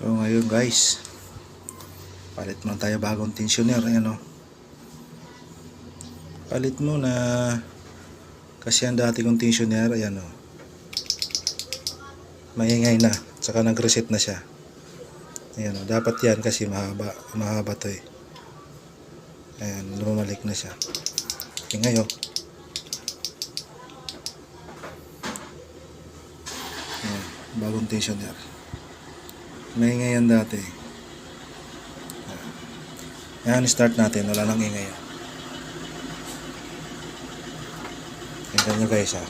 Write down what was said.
So ngayon guys, palit muna tayo bagong tensioner. Ayan o, palit muna kasi ang dati kong tensioner, ayan o, maingay na, saka nag reset na siya. Ayan o, dapat yan kasi mahaba to eh. Ayan, lumalik na siya. Ingay o. Ayan, bagong tensioner, maingay yan dati. Ayan, start natin, wala nang ingay. Tingnan nyo guys ha.